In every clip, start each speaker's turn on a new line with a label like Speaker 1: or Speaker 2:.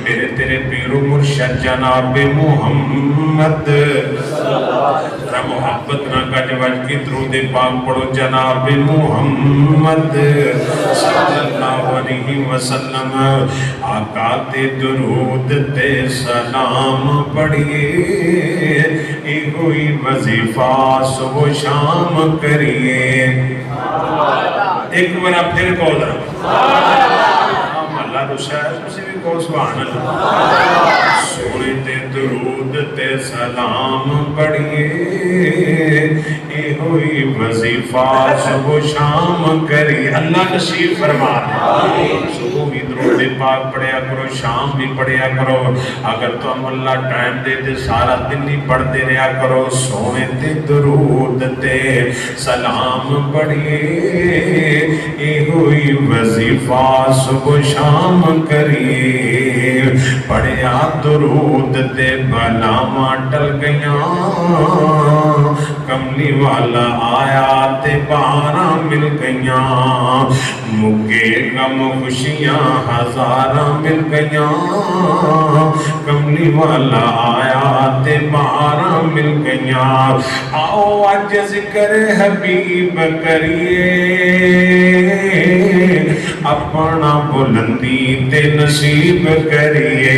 Speaker 1: میرے تیرے پیر و مرشد جناب محمد محبت نہ کج وج کی درود پاک پڑھو جناب محمد صلی اللہ علیہ وسلم آقا تے درود تے سلام پڑھئے ایک ہوئی وظیفہ صبح شام کریے ایک بار پھر کہو دا اللہ رسول سے بھی کہو سبحان اللہ سونے تے درود تے سلام پڑھئے اے ہوئی وظیفہ صبح شام کری اللہ نصیب فرما صبح بھی درود پاک پڑھیا کرو شام بھی پڑھیا کرو اگر تو ہم اللہ ٹائم دے دے سارا دن ہی پڑھتے رہا کرو سونے تے درود تے سلام پڑھئے اے ہوئی وظیفہ صبح شام کریے پڑھیا درود تے بلاواں ٹل گیاں کملی والا آیا تے بہاراں مل گیاں مکے غم خوشیاں ہزاراں مل گیاں کملی والا آیا تے بہاراں مل گیاں آؤ اج ذکر حبیب کریے اپنا بلندی تے نصیب کریے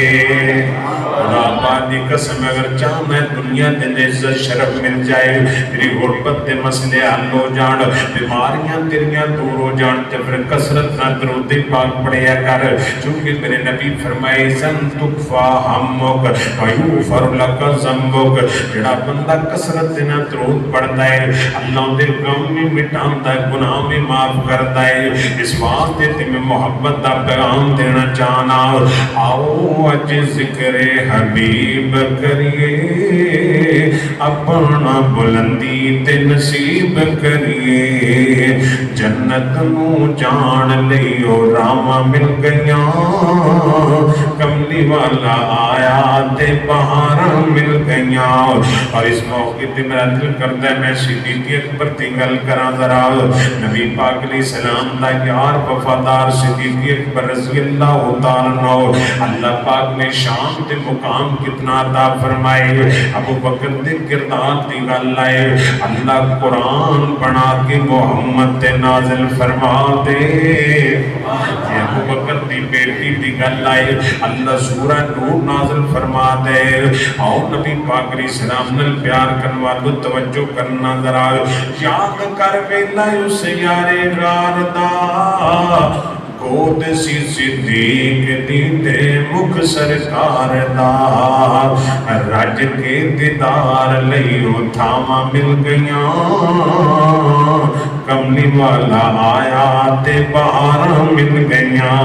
Speaker 1: خدا پاک دی قسم اگر چاہنا ہے دنیا دے عزت شرف مل جائے تیری غربت دے مسئلے حل ہو جان بیماریاں تیریاں دور ہو جان تے پھر کثرت نہ درود پاک پڑھیا کر چونکہ میرے نبی فرمائے زن تکفا ہمک ویوفر لک ذنبک جڑا بندہ کثرت دے نہ درود پڑھتا ہے اللہ دے غم میں مٹاندا ہے گناہ میں معاف کرتا ہے اس واسطے تے میں محبت دا پیغام دینا چاہنا آؤ اج ذکر حبیب کریے اپنا بلندی تے نصیب کریے جنت نو جان لیو راواں مل گیاں کملی والا آیا تے بہاراں مل گیاں اور اس موقع تے میرا دل کرتا ہے میں صدیق اکبر دی گل کراں ذرا نبی پاک علیہ السلام دا یار وفادار صدیق اکبر رضی اللہ تعالیٰ عنہ اللہ پاک نے شام تے مقام کتنا عطا فرمائے ابو بکر دے کردار دی گل آئے اللہ قرآن بنا کے محمد تے نازل فرما دے ابو بکر دی بیٹی دی گل آئے اللہ سورہ نور نازل فرما دے آؤ نبی پاک علیہ السلام نل پیار کرن والو توجہ کرنا ذرا یاد کر ویلا اس یارے غار دا گود سی صدیق دیتے مکھ سرکار دا رج کے دیدار لئیو تھاما مل گیاں کملی والا آیا تے بہاراں مل گیاں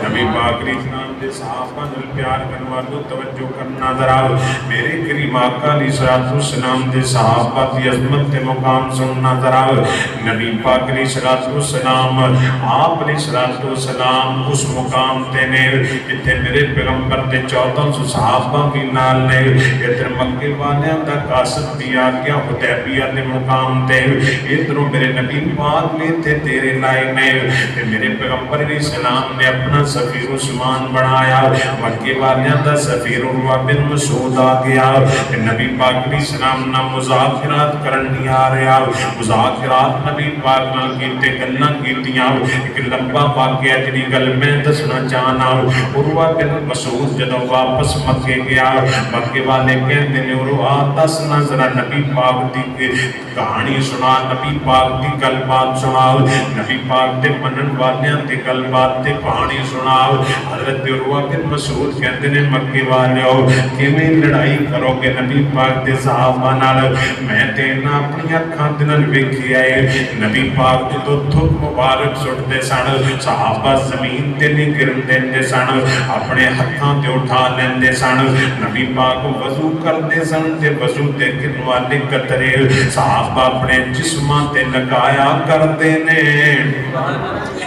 Speaker 1: نبی پاک علیہ السلام دے صحابہ نل پیار کرن والو توجہ کرنا ذرا میرے کریم آقا علیہ السلام دے صحابہ دی عظمت تے مقام سننا ذرا نبی پاک علیہ السلام آپ علیہ السلام اس مقام تے نے جتے میرے پیغمبر تے 1400 صحابہ کی نال نے ادھر مکے والیاں دا قاصد بھی آ گیا حدیبیہ دے مقام تے ادھروں میرے نبی پاک نے تے تیرے لائے نے میرے پیغمبر علیہ السلام نے اپنا سفیر عثمان بنایا مکے والیاں دا سفیر عروہ بن مسعود آ گیا نبی پاک علیہ السلام نہ مذاکرات کرن نہیں آ رہا مذاکرات نبی پاک نال کیتے گلاں کیتیاں ایک لمبا واقعہ جڑی گل میں دسنا چاہنا عروہ بن مسعود جدوں واپس مکے گیا مکے والے کہندے نے عروہ دس نہ ذرا نبی پاک دی کہانی سنا نبی پاک دی گل بات سنا نبی پاک دے منن والیاں دی گل بات تے کہانی سنا حضرت عروہ بن مسعود کہندے نے مکے والےو کیویں لڑائی کرو گے نبی پاک دے صحابہ نال میں تے نہ اپنی اکھاں دے نال ویکھیا اے نبی پاک جدوں تھوک مبارک سٹدے سن صحابہ زمین تے نہیں گرن دیندے سن اپنے ہتھاں تے اٹھا لیندے سن نبی پاک وضو کردے سن تے وضو تے گرن والے قطرے صحابہ اپنے جسماں تے لگایا کردے نے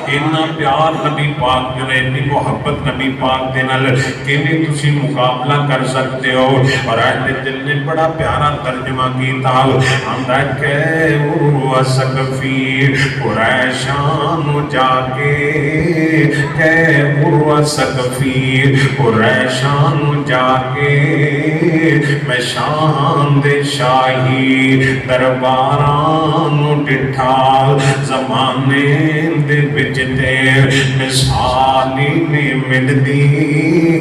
Speaker 1: اتنا پیار نبی پاک نے اتنی محبت نبی پاک دے نال کیویں تسی مقابلہ کر سکتے ہو؟ اور اہل دل نے بڑا پیارا ترجمہ کیتا آندا کہ وہ سقفی قریشان جا کے کہ وہ سقفی قریشان جا کے میں شان دے شاہی درباران ڈٹھا زمانے دے وچ تے مثالی نہیں ملدی۔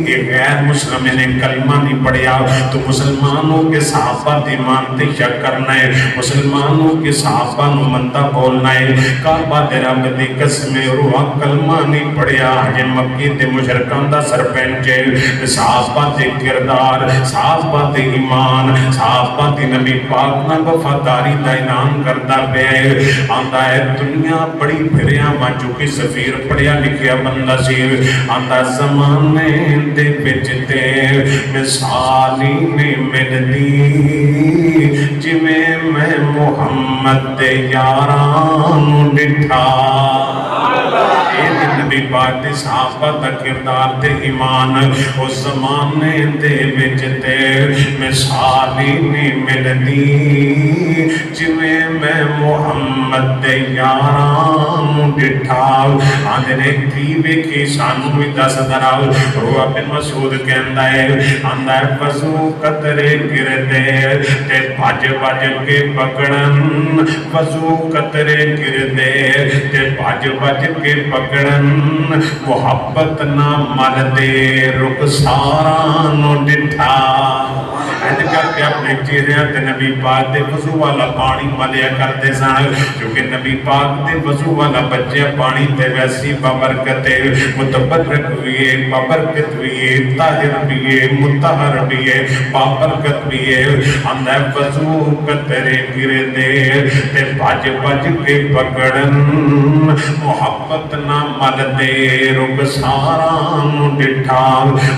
Speaker 1: ایک غیر مسلم نے کلمہ نہیں پڑھیا تو مسلمانوں کے صحابہ دی مانتے شک کرنا ہے، مسلمانوں کے صحابہ نو منتا بولنا ہے۔ کعبہ دے رب دی قسم روح کلمہ نہیں پڑھیا ہے مکی دے مشرکان دا سرپنچ صحابہ دے کردار، صحابہ دے ایمان، صحابہ دے نبی پاک نہ وفاداری دا اعلان کردا پیا آندا ہے دنیا بڑی پھریا وا چکی سفیر پڑھیا لکھیا بندہ سی آندا زمانے دے وچ تے مثالی نہیں ملدی جویں میں محمد دے یاران ڈٹھا۔ نبی پاک دے صحابہ دا کردار تے ایمان اس زمانے دے وچ تے مثالی نہیں ملدی جویں میں محمد دے یاران ڈٹھا۔ آندے نے کی ویکھی سانو بھی دس دراؤ روح بن مسعود کہندا ہے آندا ہے وضو قطرے گردے تے بھج بھج کے پکڑن، وضو قطرے گردے تے بھج بھج کے پکڑن محبت نہ مل دے رخساراں ڈٹھا۔ ایسے کر کے اپنے چہرے تے نبی پاک دے وضو والا پانی ملیا کرتے سن کیونکہ نبی پاک دے وضو والا بچے پانی تے ویسی بابرکت متبرک بھی ہے، بابرکت بھی ہے، طاہر بھی ہے، مطہر بھی ہے، بابرکت بھی ہے۔ اندر وضو قطرے گردے تے بھج بھج کے پکڑن محبت نہ مل دے رخساراں ڈٹھا۔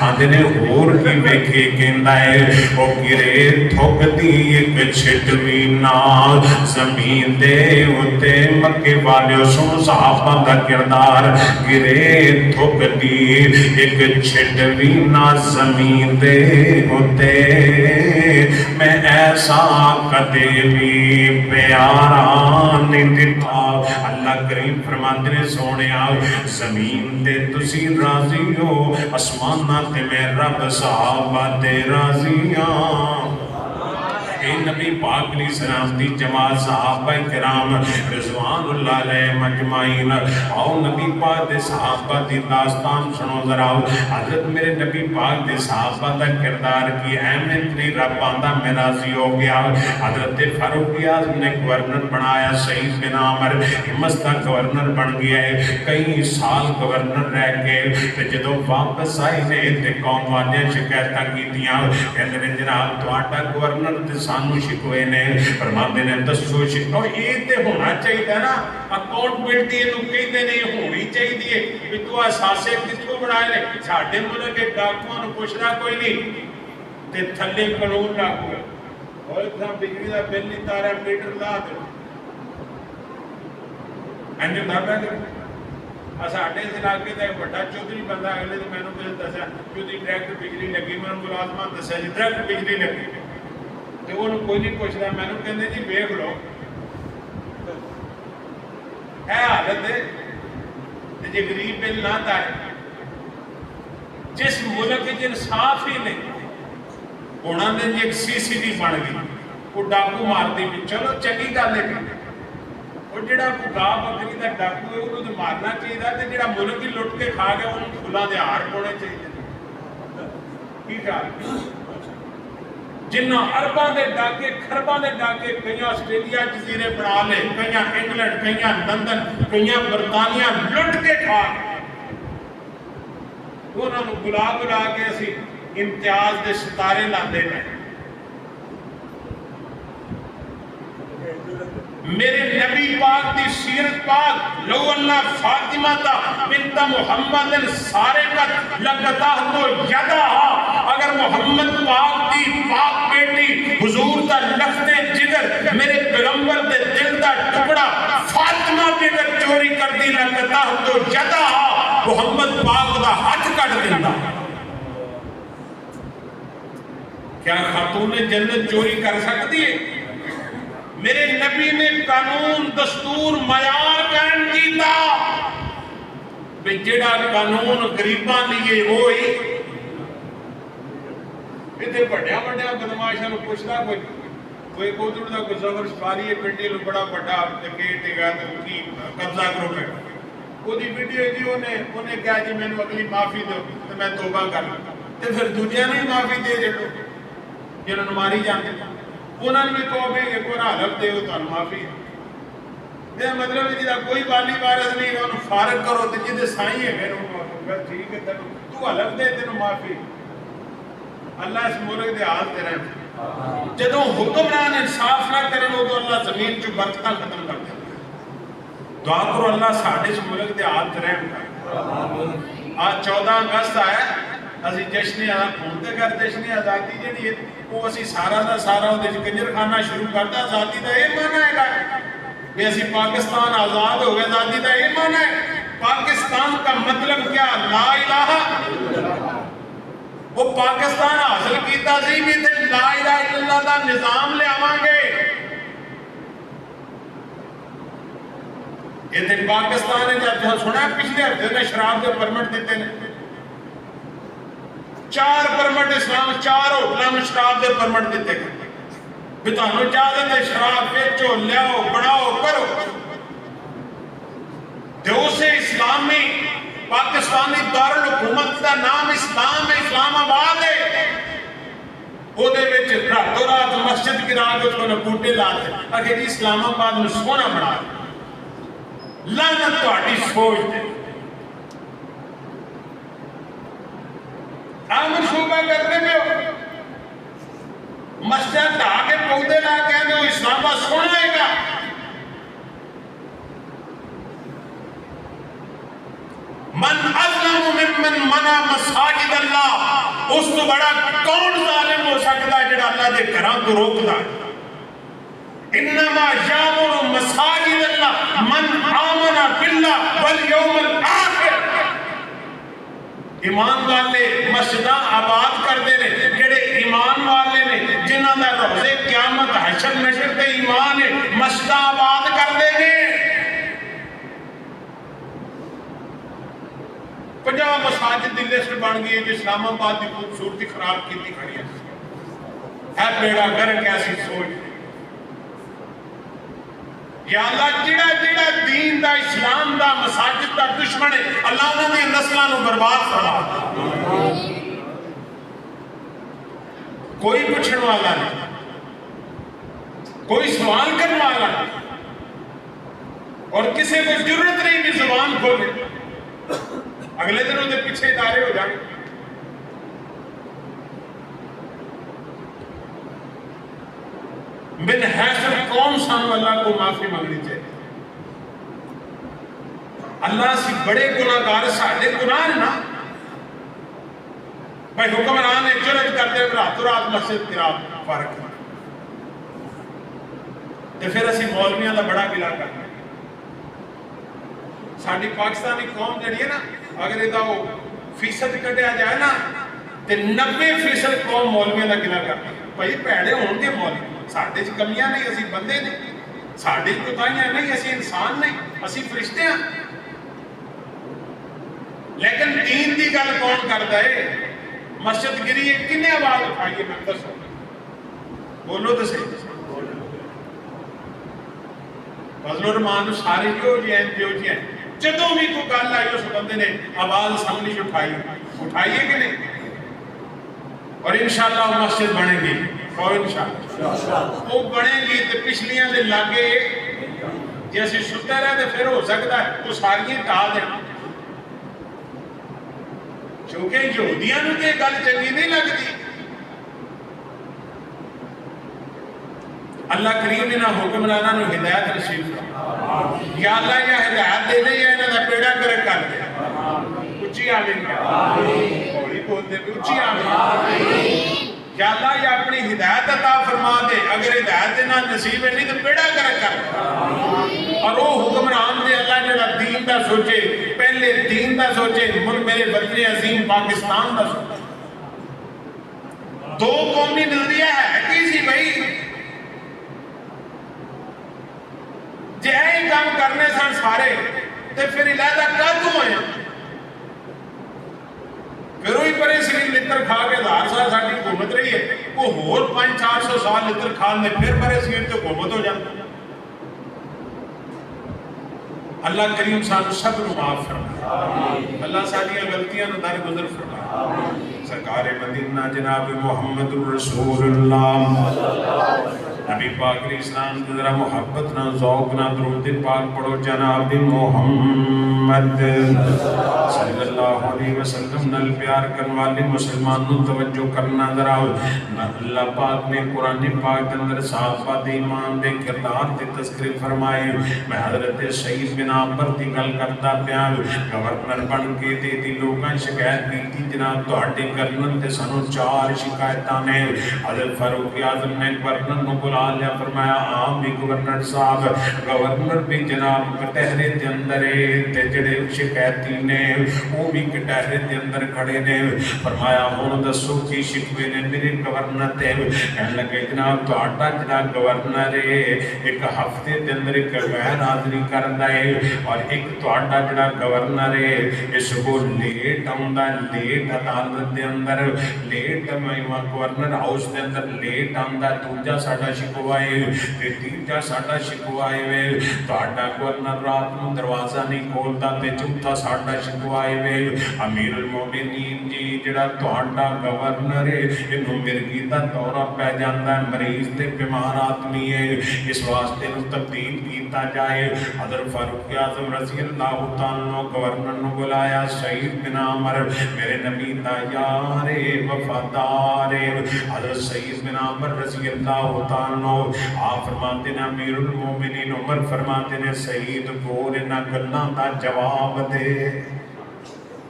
Speaker 1: آندے نے ہور کی ویکھے کہندا ہے او گرے تھوک دی ایک چھٹوی نال زمین دے اتے مکے والے سن صحابہ دا کردار گرے تھوک دی ایک چھٹوی نال زمین دے اتے میں ایسا کدے بھی پیارا نہیں ڈٹھا۔ اللہ کریم فرماتے نے سونیا زمین تے تسی راضی ہو اسمانہ تے میں رب صحابہ تے راضیاں۔ اے نبی پاک علیہ السلام دی جماعت صحابہ کرام رضوان اللہ علیہ مجمعین آؤ نبی پاک دے صحابہ دی داستان سنو ذرا حضرت میرے نبی پاک دے صحابہ دا کردار کی اہمیت نہیں رب آندہ میں راضی ہو گیا۔ حضرت فاروق اعظم نے گورنر بنایا سعید بن عامر ہمت دا گورنر بن گیا ہے کئی سال گورنر رہ گئے تے جدوں واپس آئے نے تے قوم والے شکایتاں کیتیاں کہندے نے جناب تہاڈا گورنر تے سانو شکوے نے فرماندے نے دسو شکو یہ تے ہونا چاہیے نا اکاؤنٹبلٹی نو کہندے نے ہونی چاہیے کہ تو اساسے کتھوں بنائے نے ساڈے ملک کے ڈاکواں نو پوچھنا کوئی نہیں تے تھلے قانون لاگو ہے اور اتنا بجلی دا بل نہیں تارا میٹر لا دو انجو دھاپا دے ساڈے اس علاقے دا ایک بڑا چودھری بندہ اگلے تو میں نے دسیا چودھری ڈائریکٹ بجلی لگی میں ملازمہ دسیا جی ڈائریکٹ بجلی لگی تے وہ کوئی نہیں پوچھ رہا میں نے کہندے جی ویکھ لو ہے حالت ہے تے جے غریب بل نہ تارے جس ملک وچ انصاف ہی نہیں ہونا دے ایک سی سی ٹی بن گئی وہ ڈاکو مار دی چلو چنگی گل ہے وہ جڑا گاہ بکری دا ڈاکو ہے انہوں تے مارنا چاہیے تے جڑا ملک ہی لٹ کے کھا گیا انہوں پھلاں دے ہار پاؤنے چاہیے کی خیال جنہ ارباں دے ڈاکے خرباں دے ڈاکے کئی آسٹریلیا جزیرے بنا لے کئی انگلینڈ کئی لندن کئی برطانیہ لٹ کے کھا انہوں نے بلا بلا کے اسی امتیاز دے ستارے لاندے ہیں میرے نبی پاک دی سیرت پاک لو اللہ فاطمہ تا بنت محمد سارقت لقطعت یدہا اگر محمد پاک دی پاک بیٹی حضور دا لخت جگر میرے پیغمبر دے دل دا ٹکڑا فاطمہ کے اگر چوری کر دی لقطعت یدہا محمد پاک دا ہاتھ کٹ دینا. کیا خاتون جنت چوری کر سکتی ہے؟ میرے نبی نے قانون دستور معیار قائم کیتا بے جڑا قانون غریباں لیے ہوئی. اتنے بڑیا بڑیا بدماشاں پوچھتا کوئی کوئی دا کوئی زبر سپاری ہے پنڈی لو بڑا بڑا ٹکیٹ ہے کی قبضہ گروپ ہے وہی ویڈیو جی انہیں کہا جی میں اگلی معافی دو تو میں توبہ کر لوں تو پھر دوجیاں نے معافی دے جڑو جنہوں نے ماری جانے انہوں نے بھی توبے کہ کوئی حالت دے تو معافی ہے. مطلب ہے جیدہ کوئی بالی وارث نہیں انہوں فارغ کرو تو جیدے سائیں ہے پھر انہوں ٹھیک ہے تو حالت دے تینوں معافی. اللہ اس ملک دے حال دے رہے جدوں حکمران انصاف نہ کریں تو اللہ زمین جو برکتاں ختم کر دیں. دعا کرو اللہ ساڑھے اس ملک دے حال دے رہے. آج 14 اگست آیا اسی جشن ہوندے کر جشن آزادی جڑی ہے وہ اسی سارا دا سارا دے کنجر خانہ شروع کرتا. آزادی دا یہ معنی ہے گا کہ اسی پاکستان آزاد ہو گئے. آزادی دا یہ معنی ہے پاکستان کا مطلب کیا لا الہ وہ پاکستان حاصل کیتا سی بھی تے لا الہ الا اللہ دا نظام لے آوانگے. یہ تے پاکستان ہے جب سنا پچھلے ہفتے میں شراب دے پرمٹ دیتے ہیں 4 پرمٹ اسلام 4 ہوٹلوں میں شراب دے پرمٹ دیتے ہیں بھی تانوں اجازت ہے شراب بیچو لیاؤ بڑھاؤ کرو. تو اسے اسلامی پاکستانی دارالحکومت کا نام اسلام ہے اسلام آباد ہے. وہ دے وچ راتوں رات مسجد گرا کے اس کو بوٹے لاتے اگے جی اسلام آباد میں سونا بنا لعنت تہاڈی سوچ تے. آپ منصوبہ کرتے ہو مسجد ڈھا کے پودے لا کے وہ اسلام آباد سونا ہے گا. من اظلم ممن منع مساجد اللہ اس تو بڑا کون ظالم ہو سکتا ہے جڑا اللہ دے گھراں تو روکدا ہے. انما یامر مساجد اللہ من آمن باللہ والیوم الآخر. ایمان والے مسجداں آباد کردے نے جڑے ایمان والے نے جنہاں دا روزے قیامت حشر نشر تے ایمان ہے مسجداں آباد کردے نے. 50 مساجد دی لسٹ بن گئی جو اسلام آباد کی خوبصورتی خراب کی کھڑی ہے بیڑا گرک ایسی سوچ. یا اللہ جڑا جڑا دین دا اسلام دا مساجد دا دشمن ہے اللہ انہوں نے نسلوں کو برباد فرما. کوئی پوچھنے والا نہیں کوئی سوال کرنے والا نہیں اور کسی کو ضرورت نہیں بھی زبان کھولے. اگلے دن ان کے پیچھے ادارے ہو جائیں. من حیث قوم سانو اللہ کو معافی مانگنی چاہیے. اللہ سے بڑے گناہگار سارے گناہ نا بھائی حکمران نے جرت کرتے راتوں رات مسجد گرا فارغ تو پھر اسی مولویاں دا بڑا گلا کرنا. ساری پاکستانی قوم جڑی ہے نا اگر یہ فیصد کٹیا جائے نا تو 90% قوم مولویاں دا گلا کرتی. بھائی پیڑے ہون گے مولوی ساڈے چ کمیاں نہیں اسی بندے نہیں ساڈے کوتاہیاں نہیں اسی انسان نہیں اسی فرشتے ہیں. لیکن دین دی گل کون کردا ہے؟ مسجد گری ہے کنے آواز اٹھائیے میں دسو بولو تو صحیح. فضل الرحمان سارے جو جی ہیں جدوں بھی کوئی گل آئی اس بندے نے آواز سامنے اٹھائیے کہ نہیں. اور انشاءاللہ مسجد بنے گی اور انشاءاللہ وہ بنے گی تو پچھلیاں دے لاگے جی اسی ستے رہے تو پھر ہو سکتا ہے وہ ساریاں ٹا دیں کیونکہ یہودیاں نوں تے گل چنگی نہیں لگتی. اللہ کریم انہاں حکمراناں نوں ہدایت نصیب فرما. یا اللہ یہ ہدایت دے دے یا انہاں دا بیڑا گرک کر دے. اچھی آمین ہولی بول دے اچھی آمین. کہ اللہ یہ اپنی ہدایت عطا فرما دے، اگر ہدایت نہ نصیب ہے نہیں تو بیڑا کر اور وہ حکمران دے اللہ جڑا دین دا سوچے، پہلے دین دا سوچے، ملک میرے وطن عظیم پاکستان دا سوچے۔ دو قومی نظریہ ہے کسی بھائی جے ایک کام کرنے سن سارے تو پھر علیحدہ کد ہوئے پھر وہی پرے سرین لتر کھا کے 1000 سال ساڑھی حکومت رہی ہے، وہ ہور 500-400 سال لتر کھال دے پھر پرے سرین تو حکومت ہو جاتا۔ اللہ کریم سانو سب نو معاف فرمائے، اللہ ساڑھیاں غلطیاں نو در گزر فرمائے۔ سرکار مدینہ جناب محمد الرسول اللہ نبی پاک علیہ السلام کی ذرا محبت نہ ذوق نہ درود پاک پڑھو جناب محمد صلی اللہ علیہ وسلم نل پیار کرنے والے مسلمانوں توجہ کرنا ذرا اللہ پاک نے قرآن پاک کے اندر صحابہ دے ایمان دے کردار دے تذکر فرمائے۔ میں حضرت سید بن عامر دی گل کرتا پیا، گورنر بن کے دی لوگاں شکایت کی جناب تہاڈے گورنر تے سانو 4 شکایتاں نے۔ حضرت فاروق اعظم نے گورنر نو بلا لیا، فرمایا عام بھی گورنر صاحب، گورنر بھی جناب کٹہرے دے اندر تے جڑے شکایتی نے وہ بھی کٹہرے دے اندر کھڑے نے۔ فرمایا ہن دسو کی شکوے نے میرے گورنر تے؟ کہنے لگے جناب تہاڈا جڑا گورنر ہے ایک ہفتے دے اندر ایک غیر حاضری کردا ہے اور ایک تہاڈا جڑا گورنر ہے اس کو لیٹ آوندا، لیٹ عدالت دے اندر لیٹ گورنر ہاؤس دے اندر لیٹ آندا، دوجا ساڈا شکوا ہے تے تیجا ساڈا شکوا ہے تہاڈا گورنر رات نوں دروازہ نہیں کھولدا تے چوتھا ساڈا شکوا ہے امیر المومنین جی جڑا تہاڈا گورنر ہے اینوں مرگی دا دورہ پہ جاندا ہے، مریض تے بیمار آدمی ہے، اس واسطے نوں تبدیل کیتا جائے۔ حضرت فاروق اعظم رضی اللہ تعالیٰ عنہ گورنر نوں بلایا، سعید بن عامر میرے نبی دا یار وفادار، حضرت سعید بن عامر رضی اللہ تعالیٰ عنہ آپ فرماتے ہیں امیر المومنین عمر فرماتے ہیں سعید کو انہاں گلاں دا جواب دے،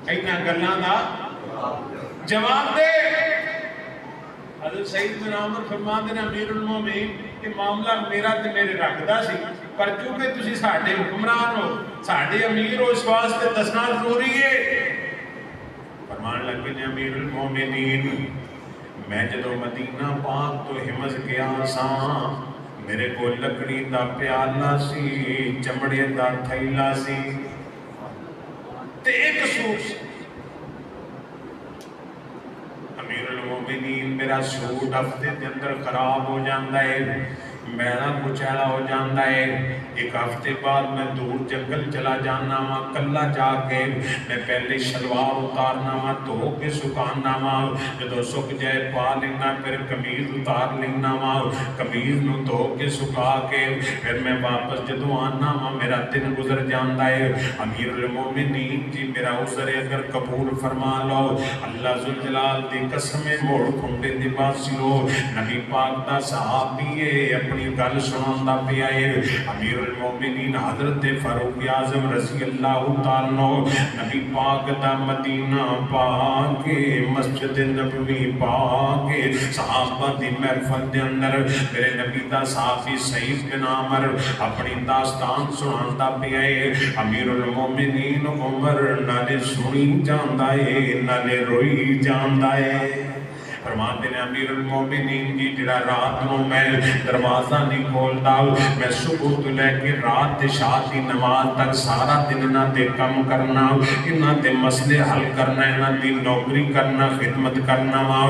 Speaker 1: انہاں گلاں دا جواب دے۔ حضرت سعید بن عامر فرماتے ہیں امیر المومنین کہ معاملہ میرا تے میرے رکھدا سی پر چونکہ تسی ساڈے حکمران ہو ساڈے امیر ہو اس واسطے دسنا ضروری ہے۔ فرمان لگے نے امیر المومنین میں جدو مدینہ پاک تو حمص گیا ساں میرے کو لکڑی دا پیالہ سی، چمڑے دا تھیلا سی تے ایک سوٹ سی۔ امیر المومنین میرا سوٹ ہفتے دے اندر خراب ہو جاندا ہے، میرا کچیلا ہو جاندا ہے، ایک ہفتے بعد میں دور جنگل چلا جانا وا، کلا جا کے میں پہلے شلوار اتارنا وا، دھو کے سکانا وا، جدو سک جائے پا لینا، پھر قمیض اتار لینا وا، قمیض نو دھو کے سکا کے پھر میں واپس جدو آنا وا میرا دن گزر جاندا ہے۔ امیر المومنین جی میرا عذر اگر قبول فرما لو، اللہ ذوالجلال دی قسم موڑ کھنڈے دی باسی لو، نبی پاک دا صحابی ہے اپنی گل سناندا پیا ہے۔ امیر المومنین حضرت فاروق اعظم رضی اللہ تعالیٰ عنہ نبی پاک دا مدینہ پاک مسجد نبوی پاک صحابہ دی محفل دے اندر میرے نبی دا صحابی سعید بن عامر اپنی داستان سناندا پیا ہے۔ امیر المومنین عمر نالے سنی جاندا ہے نالے روئی جاندا ہے۔ فرماتے ہیں امیر المومنین جی جڑا رات نو میں دروازہ نہیں کھولتا، میں صبح تو لے کے رات شاہ دی نماز تک سارا دن انہاں دے کم کرنا، انہاں دے مسئلے حل کرنا، انہاں دی نوکری کرنا، خدمت کرنا وا۔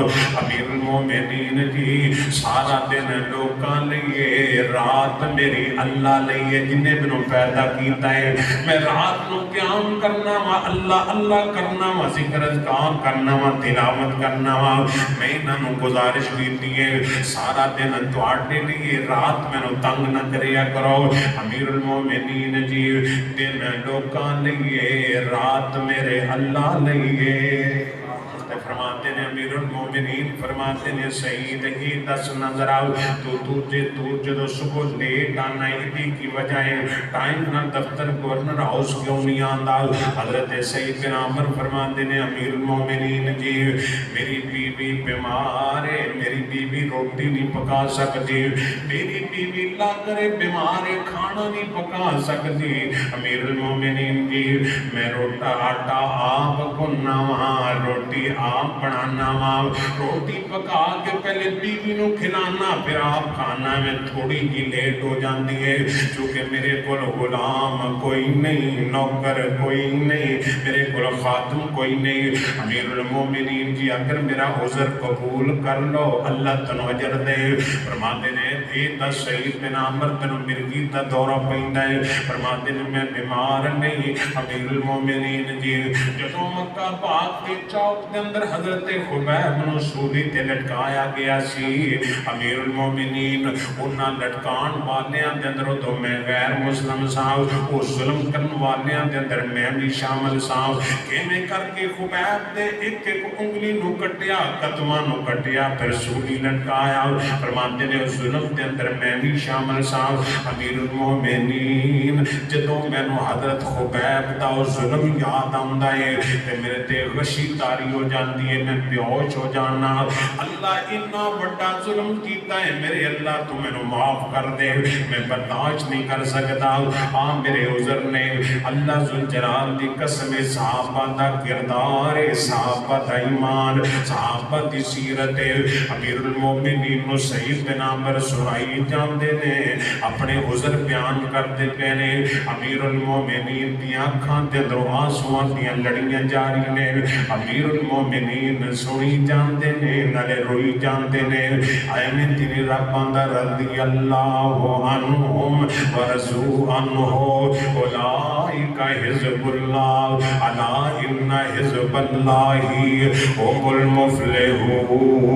Speaker 1: امیر المومنین جی سارا دن لوکاں لئیے، رات میری اللہ لئیے جنہیں بنو پیدا کیتا ہے، میں رات نو قیام کرنا وا، اللہ اللہ کرنا وا، ذکر اذکار کرنا وا، تلاوت کرنا وا۔ میں انہوں گزارش کیتی ہے سارا دن تواڈے لیے رات میں نو تنگ نہ کریا کرو۔ امیر المومنین جی دن لوکاں لئیے، رات میرے اللہ لئیے۔ تے فرماتے نے امیر المومنین فرماتے نے سعید ہی دس نظر آؤ تو جدو صبح لیٹ آنا ایدی کی وجہ ہے ٹائم نہ دفتر گورنر ہاؤس کیوں نہیں آندا حضرت سعید بن عمر فرماتے نے امیر المومنین جی میری بیوی بیمار ہے میری بیوی روٹی نہیں پکا سکتی میری بیوی لاغر بیمار ہے کھانا نہیں پکا سکتی امیر المومنین جی میں روٹا آٹا آپ گننا وہاں روٹی آپ بنانا وہاں روٹی پکا کے پہلے بیوی نو کھلانا پھر آپ کھانا میں تھوڑی ہی لیٹ ہو جاندی ہے چونکہ میرے کول غلام کوئی نہیں نوکر کوئی نہیں میرے کول خاتم کوئی نہیں امیر المومنین جی اگر میرا عذر قبول کر لو اللہ تنو اجر دے فرماتے نے دیتا سعید بن عمر تنو مرگی تا دورہ پہندا ہے فرماتے نے میں بیمار نہیں امیر المومنین جی جدو مکہ پاک کے چوک دے اندر حضرت خبیب نو سولی تے لٹکایا گیا سی امیر المومنین انہاں لٹکان والیاں دے اندر تو میں غیر مسلم صاحب وہ ظلم کرن والیاں دے اندر میں بھی شامل صاحب کہ میں کر کے خبیب دے ایک انگلی نو کٹیا قدمہ نو کٹیا پھر سولی لٹکایا فرماتے نے ظلم دے اندر میں بھی شامل صاحب امیر المومنین جدو میں نو حضرت خبیب دا ظلم یاد آمدہ ہے کہ میرے تے غشی تاری ہو جاندی ہے میں بیوش ہو جانا اللہ اتنا بڑا ظلم کیتا ہے میرے اللہ تو میں نو معاف کر دے میں برداشت نہیں کر سکتا میرے عذر نے اللہ ذوالجلال دی قسم صحابہ دا کردار صحابہ دا ایمان صحابہ دی سیرت امیر المومنین نو سعید بن عمر سنائی جاندے نے اپنے عذر بیان کرتے پہنے امیر المومنین دی آنکھاں تے اندر آنسواں دیاں لڑیاں جاری نے امیر المومنین سنی جاندے نے نلے روئی جاندے نے آئے میں تیری رب اندر رضی اللہ عنہم ورضوا عنہ اولئک حزب اللہ الا ان حزب اللہ هم المفلحون